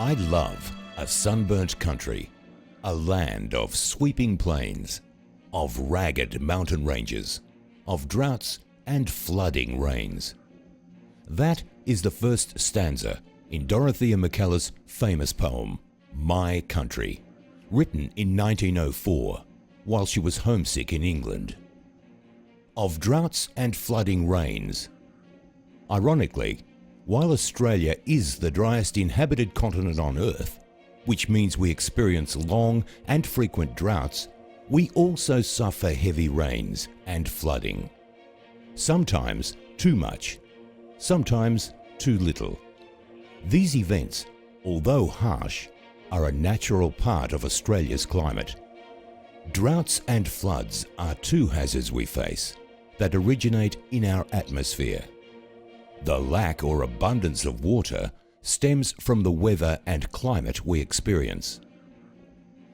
I love a sunburnt country, a land of sweeping plains, of ragged mountain ranges, of droughts and flooding rains. That is the first stanza in Dorothea McKellar's famous poem, My Country, written in 1904 while she was homesick in England. Of droughts and flooding rains. Ironically, while Australia is the driest inhabited continent on Earth, which means we experience long and frequent droughts, we also suffer heavy rains and flooding. Sometimes too much, sometimes too little. These events, although harsh, are a natural part of Australia's climate. Droughts and floods are two hazards we face that originate in our atmosphere. The lack or abundance of water stems from the weather and climate we experience.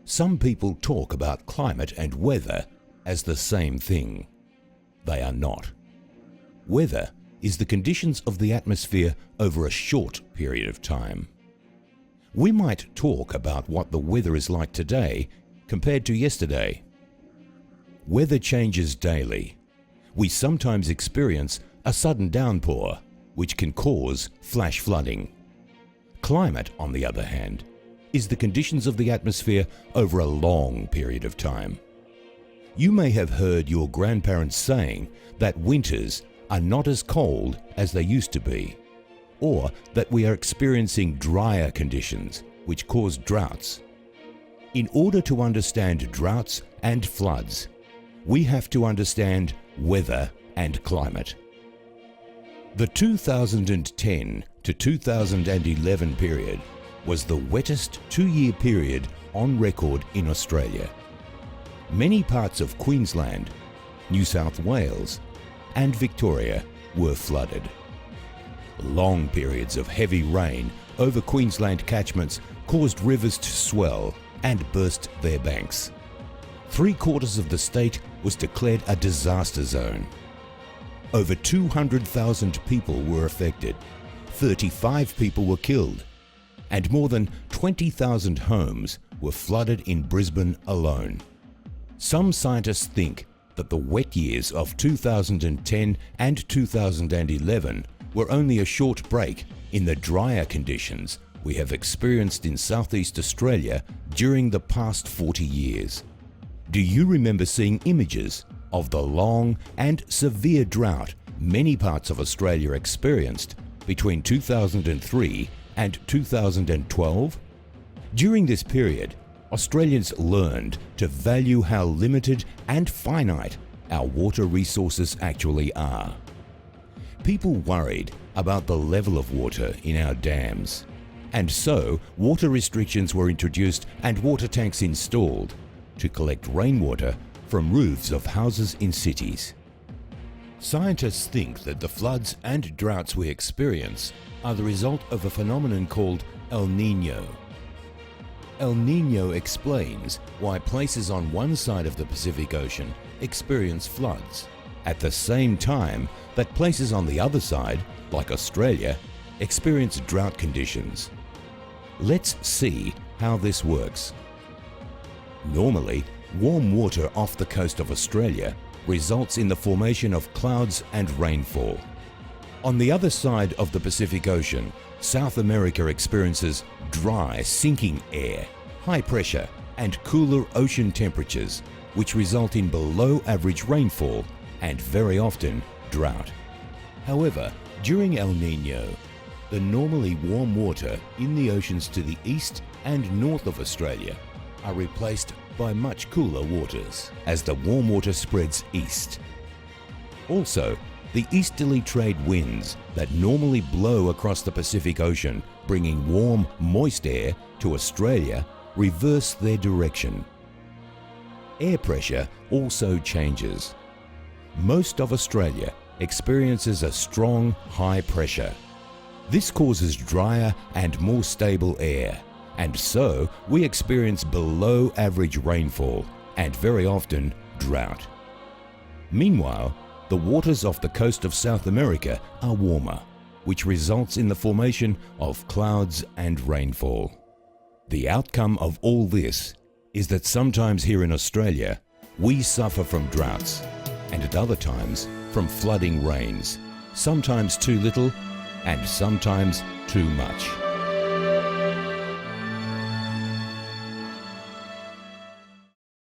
Some people talk about climate and weather as the same thing. They are not. Weather is the conditions of the atmosphere over a short period of time. We might talk about what the weather is like today compared to yesterday. Weather changes daily. We sometimes experience a sudden downpour, which can cause flash flooding. Climate, on the other hand, is the conditions of the atmosphere over a long period of time. You may have heard your grandparents saying that winters are not as cold as they used to be, or that we are experiencing drier conditions which cause droughts. In order to understand droughts and floods, we have to understand weather and climate. The 2010 to 2011 period was the wettest two-year period on record in Australia. Many parts of Queensland, New South Wales and Victoria were flooded. Long periods of heavy rain over Queensland catchments caused rivers to swell and burst their banks. 3/4 of the state was declared a disaster zone. Over 200,000 people were affected, 35 people were killed, and more than 20,000 homes were flooded in Brisbane alone. Some scientists think that the wet years of 2010 and 2011 were only a short break in the drier conditions we have experienced in Southeast Australia during the past 40 years. Do you remember seeing images of the long and severe drought many parts of Australia experienced between 2003 and 2012? During this period, Australians learned to value how limited and finite our water resources actually are. People worried about the level of water in our dams, and so water restrictions were introduced and water tanks installed to collect rainwater from roofs of houses in cities. Scientists think that the floods and droughts we experience are the result of a phenomenon called El Niño. El Niño explains why places on one side of the Pacific Ocean experience floods, at the same time that places on the other side, like Australia, experience drought conditions. Let's see how this works. Normally, warm water off the coast of Australia results in the formation of clouds and rainfall. On the other side of the Pacific Ocean, South America experiences dry, sinking air, high pressure, and cooler ocean temperatures, which result in below-average rainfall and very often drought. However, during El Niño, the normally warm water in the oceans to the east and north of Australia are replaced by much cooler waters as the warm water spreads east. Also, the easterly trade winds that normally blow across the Pacific Ocean, bringing warm, moist air to Australia, reverse their direction. Air pressure also changes. Most of Australia experiences a strong high pressure. This causes drier and more stable air, and so we experience below average rainfall and very often drought. Meanwhile, the waters off the coast of South America are warmer, which results in the formation of clouds and rainfall. The outcome of all this is that sometimes here in Australia, we suffer from droughts, and at other times from flooding rains, sometimes too little and sometimes too much.